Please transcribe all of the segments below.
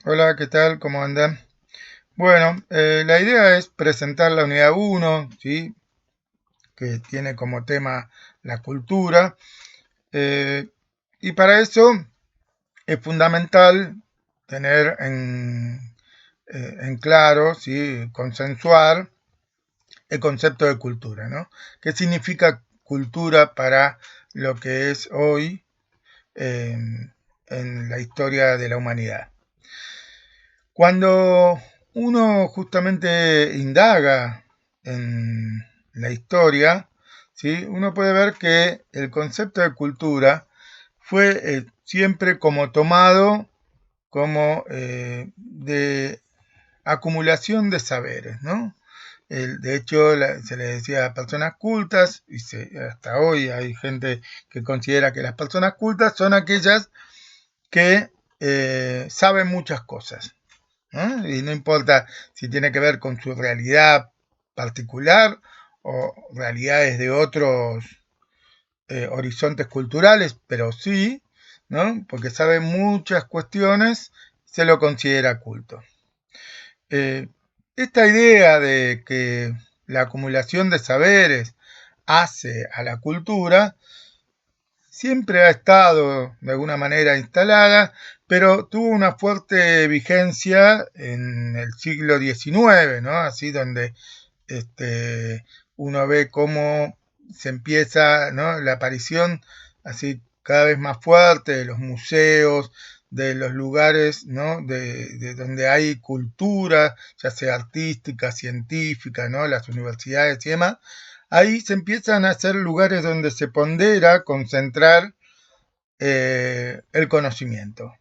Hola, ¿qué tal? ¿Cómo andan? Bueno, la idea es presentar la unidad uno, ¿sí? Que tiene como tema la cultura. eh, y para eso es fundamental tener en claro, ¿sí? Consensuar el concepto de cultura, ¿no? ¿Qué significa cultura para lo que es hoy eh, en la historia de la humanidad? Cuando uno justamente indaga en la historia, ¿sí? Uno puede ver que el concepto de cultura fue siempre como tomado como de acumulación de saberes, ¿no? De hecho, se le decía a personas cultas, y hasta hoy hay gente que considera que las personas cultas son aquellas que saben muchas cosas, ¿no? Y no importa si tiene que ver con su realidad particular o realidades de otros horizontes culturales, pero sí, ¿no? Porque sabe muchas cuestiones, se lo considera culto. Eh, Esta idea de que la acumulación de saberes hace a la cultura siempre ha estado de alguna manera instalada, pero tuvo una fuerte vigencia en el siglo XIX, ¿no? Así donde uno ve cómo se empieza, ¿no? La aparición así cada vez más fuerte de los museos, de los lugares, ¿no? De donde hay cultura, ya sea artística, científica, ¿no? Las universidades y demás. Ahí se empiezan a hacer lugares donde se pondera concentrar el conocimiento,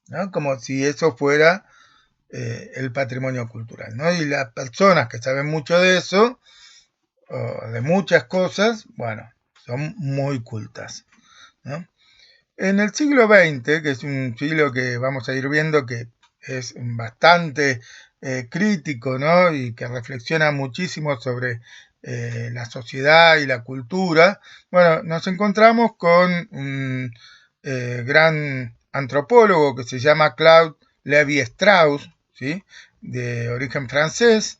¿no? Como si eso fuera el patrimonio cultural, ¿no? Y las personas que saben mucho de eso, o de muchas cosas, bueno, son muy cultas, ¿no? En el siglo XX, que es un siglo que vamos a ir viendo que es bastante crítico, ¿no? Y que reflexiona muchísimo sobre la sociedad y la cultura, bueno, nos encontramos con un gran antropólogo que se llama Claude Lévi-Strauss, ¿sí? De origen francés,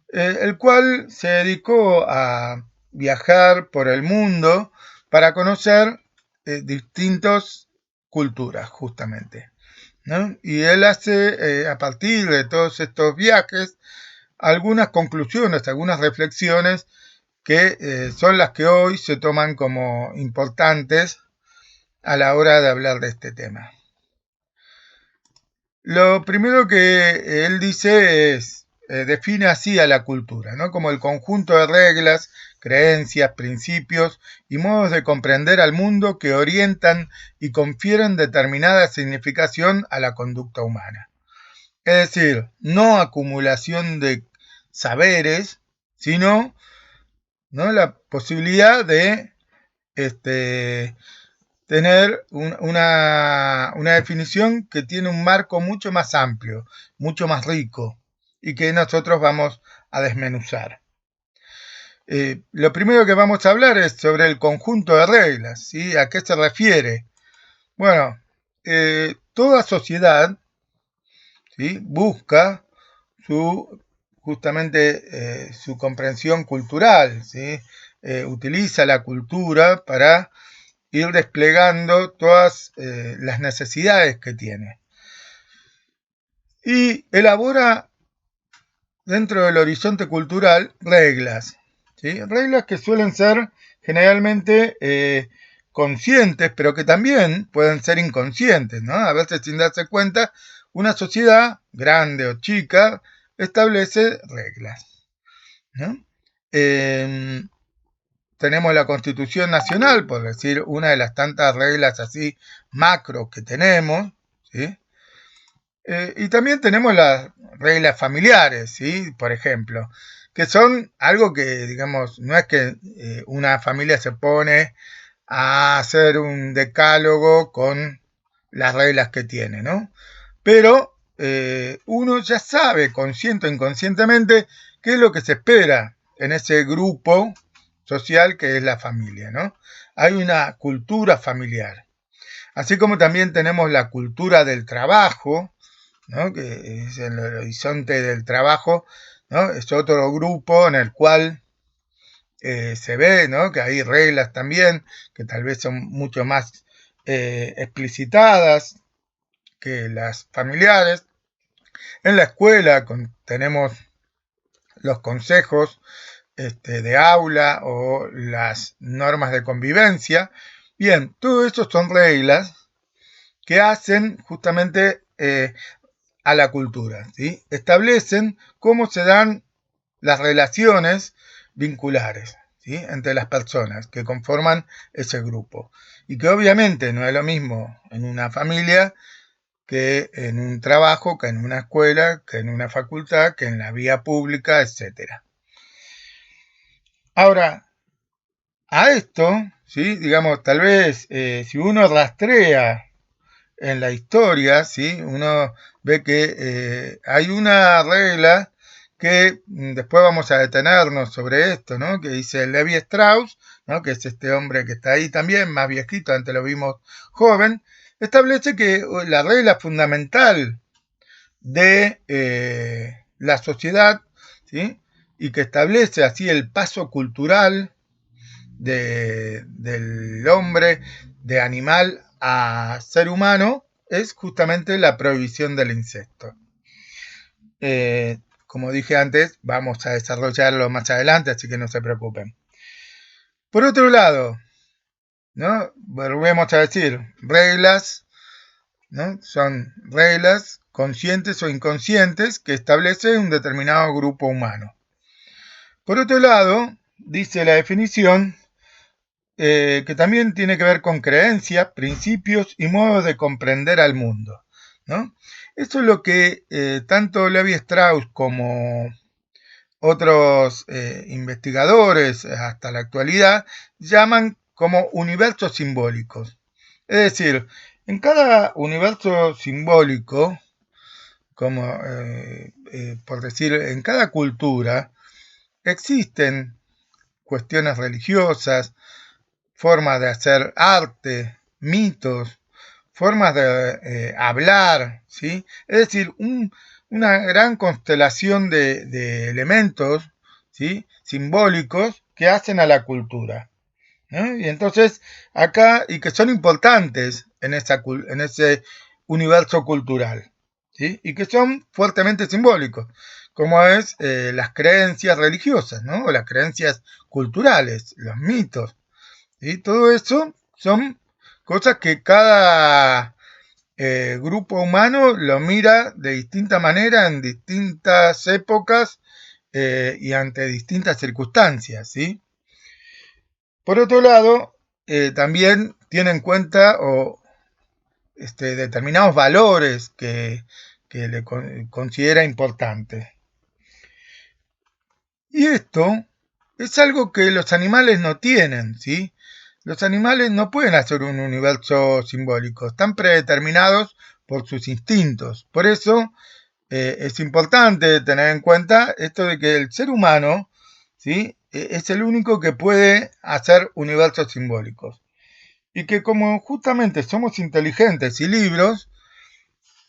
el cual se dedicó a viajar por el mundo para conocer distintas culturas, justamente, ¿no? Y él hace, a partir de todos estos viajes, algunas conclusiones, algunas reflexiones que son las que hoy se toman como importantes a la hora de hablar de este tema. Lo primero que él dice es, define así a la cultura, ¿no? Como el conjunto de reglas, creencias, principios y modos de comprender al mundo que orientan y confieren determinada significación a la conducta humana. Es decir, no acumulación de saberes, sino, ¿no? La posibilidad de este, tener una definición que tiene un marco mucho más amplio, mucho más rico y que nosotros vamos a desmenuzar. Lo primero que vamos a hablar es sobre el conjunto de reglas, ¿sí? ¿A qué se refiere? Bueno, toda sociedad, ¿sí? Busca su justamente su comprensión cultural, ¿sí? Utiliza la cultura para ir desplegando todas las necesidades que tiene. Y elabora dentro del horizonte cultural reglas, ¿sí? Reglas que suelen ser generalmente conscientes, pero que también pueden ser inconscientes, ¿no? A veces sin darse cuenta, una sociedad, grande o chica, establece reglas, ¿no? Eh, Tenemos la Constitución Nacional, por decir una de las tantas reglas así macro que tenemos, ¿sí? Y también tenemos las reglas familiares, ¿sí? Por ejemplo, que son algo que, digamos, no es que una familia se pone a hacer un decálogo con las reglas que tiene, ¿no? Pero uno ya sabe, consciente o inconscientemente, qué es lo que se espera en ese grupo social que es la familia, ¿no? Hay una cultura familiar. Así como también tenemos la cultura del trabajo, ¿no? Que es el horizonte del trabajo, ¿no? Es otro grupo en el cual se ve, ¿no? Que hay reglas también que tal vez son mucho más explicitadas que las familiares. En la escuela tenemos los consejos de aula o las normas de convivencia. Bien, todo eso son reglas que hacen justamente a la cultura, ¿sí? Establecen cómo se dan las relaciones vinculares, ¿sí? Entre las personas que conforman ese grupo. Y que obviamente no es lo mismo en una familia que en un trabajo, que en una escuela, que en una facultad, que en la vía pública, etcétera. Ahora, a esto, ¿sí? Digamos, tal vez si uno rastrea en la historia, ¿sí? Uno ve que hay una regla que después vamos a detenernos sobre esto, ¿no? Que dice Levi Strauss, ¿no? Que es este hombre que está ahí también, más viejito, antes lo vimos joven, establece que la regla fundamental de la sociedad, ¿sí? Y que establece así el paso cultural del hombre, de animal a ser humano, es justamente la prohibición del incesto. Como dije antes, vamos a desarrollarlo más adelante, así que no se preocupen. Por otro lado, ¿no? Volvemos a decir, reglas, ¿no? Son reglas conscientes o inconscientes que establecen un determinado grupo humano. Por otro lado, dice la definición, que también tiene que ver con creencias, principios y modos de comprender al mundo, ¿no? Eso es lo que tanto Levi Strauss como otros investigadores hasta la actualidad llaman como universos simbólicos. Es decir, en cada universo simbólico, como por decir, en cada cultura, existen cuestiones religiosas, formas de hacer arte, mitos, formas de hablar, ¿sí? Es decir, una gran constelación de elementos, ¿sí? Simbólicos que hacen a la cultura, ¿no? Y entonces acá, y que son importantes en ese universo cultural, ¿sí? Y que son fuertemente simbólicos, como es las creencias religiosas, ¿no? O las creencias culturales, los mitos. Y todo eso son cosas que cada grupo humano lo mira de distinta manera en distintas épocas y ante distintas circunstancias, ¿sí? Por otro lado, también tiene en cuenta determinados valores que le considera importantes. Y esto es algo que los animales no tienen, ¿sí? Los animales no pueden hacer un universo simbólico, están predeterminados por sus instintos. Por eso es importante tener en cuenta esto de que el ser humano, ¿sí? Es el único que puede hacer universos simbólicos. Y que como justamente somos inteligentes y libres,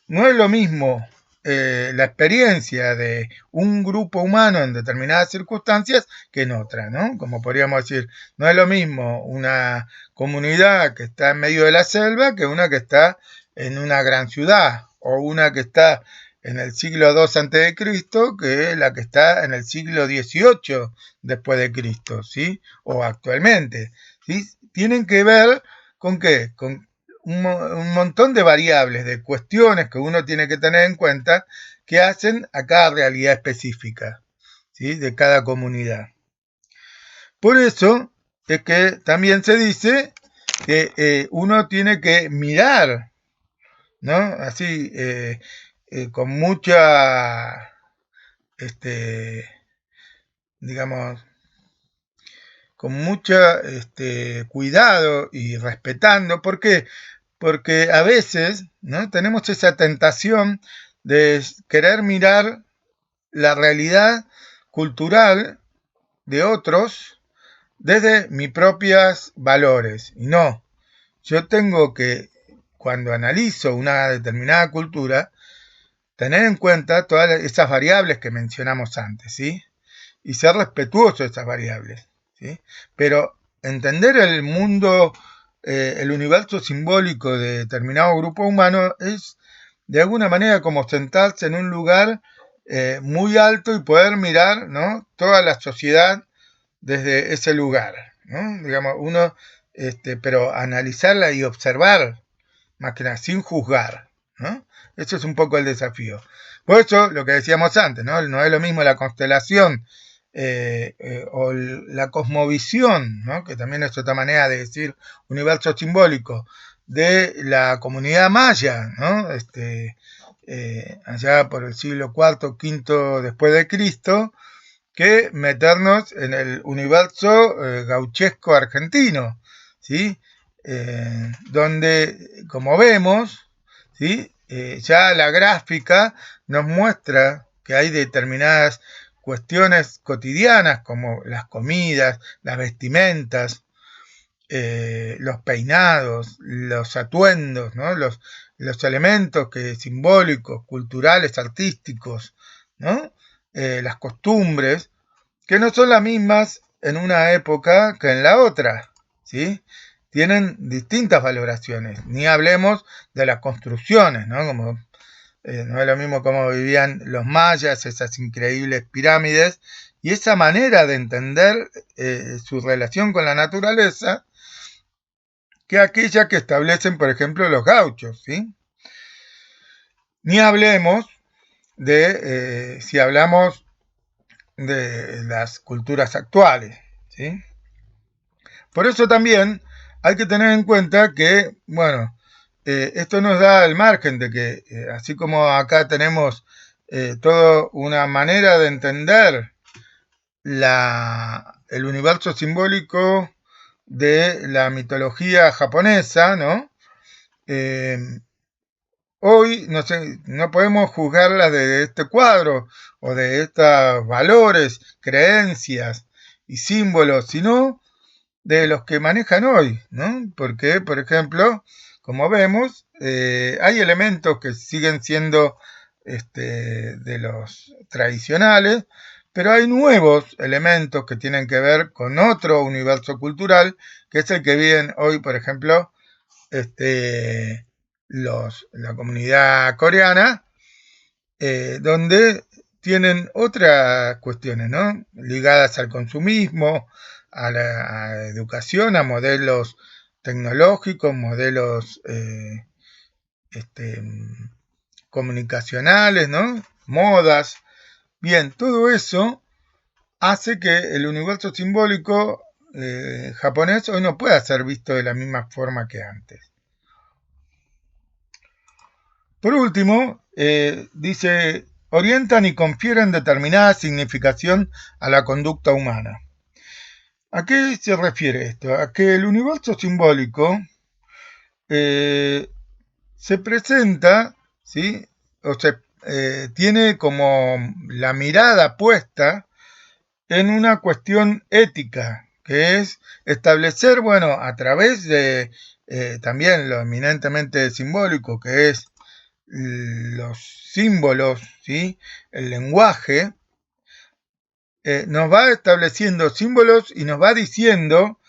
no es lo mismo la experiencia de un grupo humano en determinadas circunstancias que en otras, ¿no? Como podríamos decir, no es lo mismo una comunidad que está en medio de la selva que una que está en una gran ciudad, o una que está en el siglo II a.C. que la que está en el siglo XVIII después de Cristo, ¿sí? O actualmente, ¿sí? Tienen que ver con qué, con un montón de variables, de cuestiones que uno tiene que tener en cuenta que hacen a cada realidad específica, ¿sí? De cada comunidad. Por eso es que también se dice que uno tiene que mirar, ¿no? Así, con mucha, digamos, con mucho cuidado y respetando. ¿Por qué? Porque a veces, ¿no? Tenemos esa tentación de querer mirar la realidad cultural de otros desde mis propios valores. Y no, yo tengo que, cuando analizo una determinada cultura, tener en cuenta todas esas variables que mencionamos antes, ¿sí? Y ser respetuoso de esas variables, ¿sí? Pero entender el mundo, el universo simbólico de determinado grupo humano es de alguna manera como sentarse en un lugar muy alto y poder mirar, ¿no?, toda la sociedad desde ese lugar, ¿no? Digamos, uno, pero analizarla y observar, más que nada, sin juzgar, ¿no? Eso es un poco el desafío. Por eso, lo que decíamos antes, ¿no? No es lo mismo la constelación o la cosmovisión, ¿no?, que también es otra manera de decir universo simbólico, de la comunidad maya, ¿no? Allá por el siglo IV, V después de Cristo, que meternos en el universo gauchesco argentino, ¿sí? Donde, como vemos, ¿sí?, ya la gráfica nos muestra que hay determinadas cuestiones cotidianas como las comidas, las vestimentas, los peinados, los atuendos, ¿no?, los elementos simbólicos, culturales, artísticos, ¿no?, las costumbres, que no son las mismas en una época que en la otra, ¿sí? Tienen distintas valoraciones. Ni hablemos de las construcciones, ¿no? Como, no es lo mismo cómo vivían los mayas, esas increíbles pirámides, y esa manera de entender su relación con la naturaleza, que aquella que establecen, por ejemplo, los gauchos, ¿sí? Ni hablemos de, si hablamos de las culturas actuales, ¿sí? Por eso también hay que tener en cuenta que, bueno, esto nos da el margen de que, así como acá tenemos toda una manera de entender el universo simbólico de la mitología japonesa, ¿no? Hoy no podemos juzgarlas de este cuadro o de estos valores, creencias y símbolos, sino de los que manejan hoy, ¿no? Porque, por ejemplo, como vemos, hay elementos que siguen siendo de los tradicionales, pero hay nuevos elementos que tienen que ver con otro universo cultural, que es el que viven hoy, por ejemplo, la comunidad coreana, donde tienen otras cuestiones, ¿no?, ligadas al consumismo, a la educación, a modelos tecnológicos, modelos este, comunicacionales, ¿no?, modas. Bien, todo eso hace que el universo simbólico japonés hoy no pueda ser visto de la misma forma que antes. Por último, dice, orientan y confieren determinada significación a la conducta humana. ¿A qué se refiere esto? A que el universo simbólico se presenta, ¿sí?, o se tiene como la mirada puesta en una cuestión ética, que es establecer, bueno, a través de también lo eminentemente simbólico, que es los símbolos, ¿sí?, el lenguaje, nos va estableciendo símbolos y nos va diciendo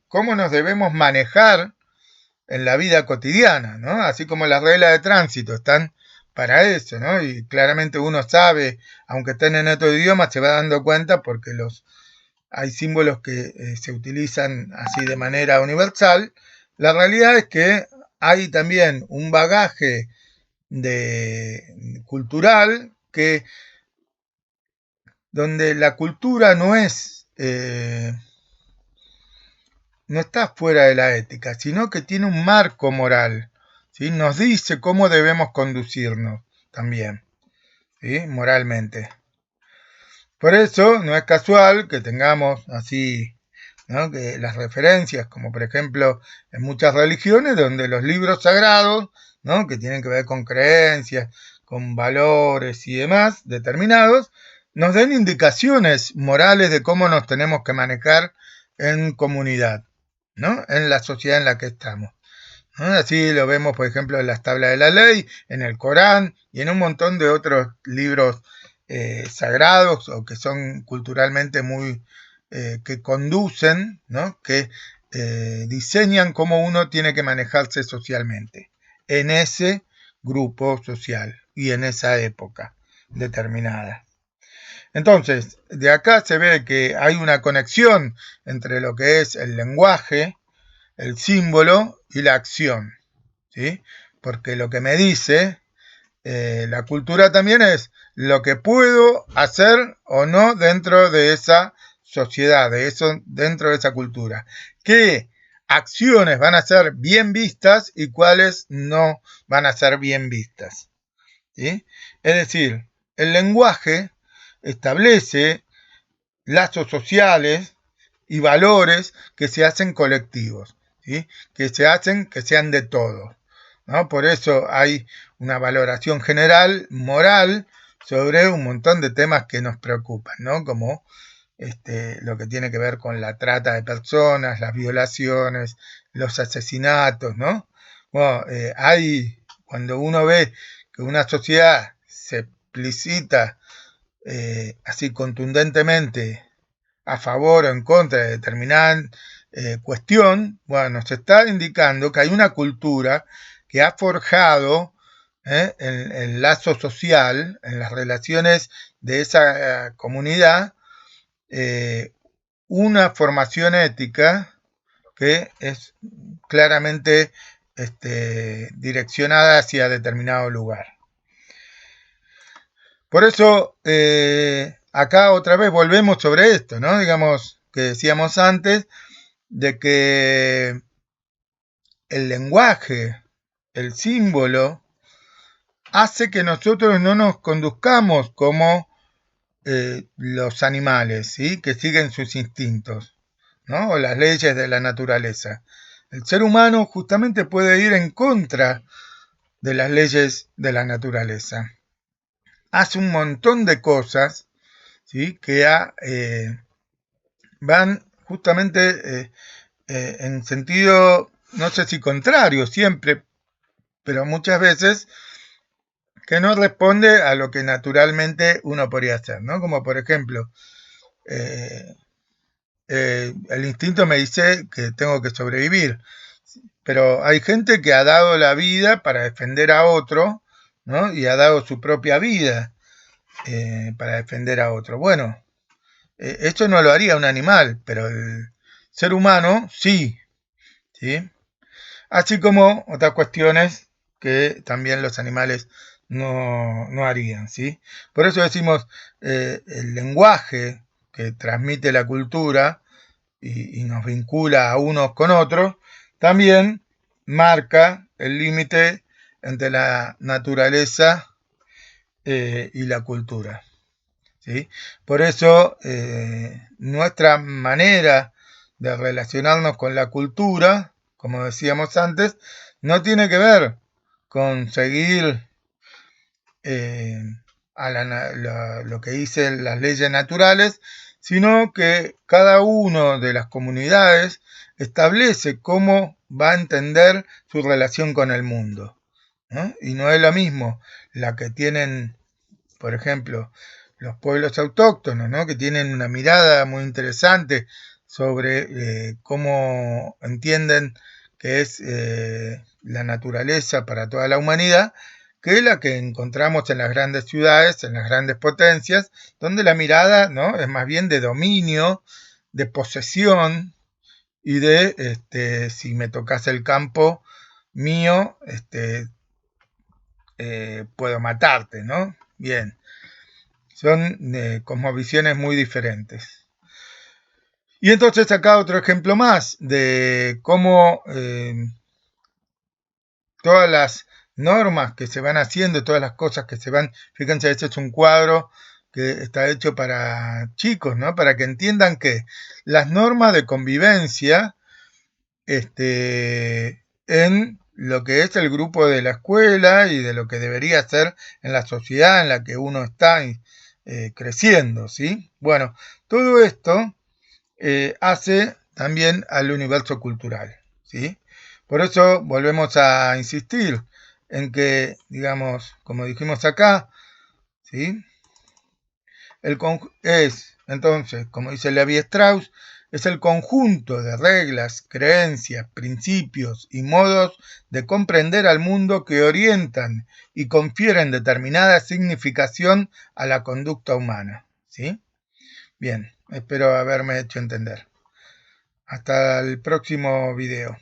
cómo nos debemos manejar en la vida cotidiana, ¿no? Así como las reglas de tránsito están para eso, ¿no? Y claramente uno sabe, aunque estén en otro idioma, se va dando cuenta porque hay símbolos que se utilizan así de manera universal. La realidad es que hay también un bagaje cultural donde la cultura no está fuera de la ética, sino que tiene un marco moral, ¿sí? Nos dice cómo debemos conducirnos también, ¿sí?, moralmente. Por eso no es casual que tengamos así, ¿no?, que las referencias, como por ejemplo en muchas religiones, donde los libros sagrados, ¿no?, que tienen que ver con creencias, con valores y demás determinados, nos den indicaciones morales de cómo nos tenemos que manejar en comunidad, ¿no?, en la sociedad en la que estamos, ¿no? Así lo vemos, por ejemplo, en las tablas de la ley, en el Corán y en un montón de otros libros sagrados o que son culturalmente muy, que conducen, ¿no? Que diseñan cómo uno tiene que manejarse socialmente en ese grupo social y en esa época determinada. Entonces, de acá se ve que hay una conexión entre lo que es el lenguaje, el símbolo y la acción, ¿sí? Porque lo que me dice la cultura también es lo que puedo hacer o no dentro de esa sociedad, de eso, dentro de esa cultura. ¿Qué acciones van a ser bien vistas y cuáles no van a ser bien vistas? ¿Sí? Es decir, el lenguaje establece lazos sociales y valores que se hacen colectivos, ¿sí? Que se hacen que sean de todos, ¿no? Por eso hay una valoración general, moral, sobre un montón de temas que nos preocupan, ¿no? Como lo que tiene que ver con la trata de personas, las violaciones, los asesinatos, ¿no? Bueno, cuando uno ve que una sociedad se explicita así contundentemente a favor o en contra de determinada cuestión, bueno, nos está indicando que hay una cultura que ha forjado el lazo social, en las relaciones de esa comunidad, eh, una formación ética que es claramente direccionada hacia determinado lugar. Por eso, acá otra vez volvemos sobre esto, ¿no? Digamos, que decíamos antes, de que el lenguaje, el símbolo, hace que nosotros no nos conduzcamos como los animales, ¿sí? Que siguen sus instintos, ¿no? O las leyes de la naturaleza. El ser humano justamente puede ir en contra de las leyes de la naturaleza. Hace un montón de cosas, ¿sí? Que van justamente en sentido, no sé si contrario siempre, pero muchas veces que no responde a lo que naturalmente uno podría hacer, ¿no? Como por ejemplo, eh, el instinto me dice que tengo que sobrevivir, pero hay gente que ha dado la vida para defender a otro, ¿no? Y ha dado su propia vida para defender a otro. Bueno, esto no lo haría un animal, pero el ser humano sí, ¿sí? Así como otras cuestiones que también los animales no harían, ¿sí? Por eso decimos, el lenguaje que transmite la cultura y nos vincula a unos con otros, también marca el límite entre la naturaleza y la cultura, ¿sí? Por eso nuestra manera de relacionarnos con la cultura, como decíamos antes, no tiene que ver con seguir eh, lo que dicen las leyes naturales, sino que cada uno de las comunidades establece cómo va a entender su relación con el mundo, ¿no? Y no es lo mismo la que tienen, por ejemplo, los pueblos autóctonos, ¿no? Que tienen una mirada muy interesante sobre cómo entienden que es la naturaleza para toda la humanidad, que es la que encontramos en las grandes ciudades, en las grandes potencias, donde la mirada, ¿no? Es más bien de dominio, de posesión y de si me tocas el campo mío, puedo matarte, ¿no? Bien. Son cosmovisiones muy diferentes. Y entonces acá otro ejemplo más de cómo todas las normas que se van haciendo, todas las cosas que se van, fíjense, este es un cuadro que está hecho para chicos, ¿no? Para que entiendan que las normas de convivencia en lo que es el grupo de la escuela y de lo que debería ser en la sociedad en la que uno está creciendo, ¿sí? Bueno, todo esto hace también al universo cultural, ¿sí? Por eso volvemos a insistir en que, digamos, como dijimos acá, ¿sí? Es, entonces, como dice Levi Strauss, es el conjunto de reglas, creencias, principios y modos de comprender al mundo que orientan y confieren determinada significación a la conducta humana. ¿Sí? Bien, espero haberme hecho entender. Hasta el próximo video.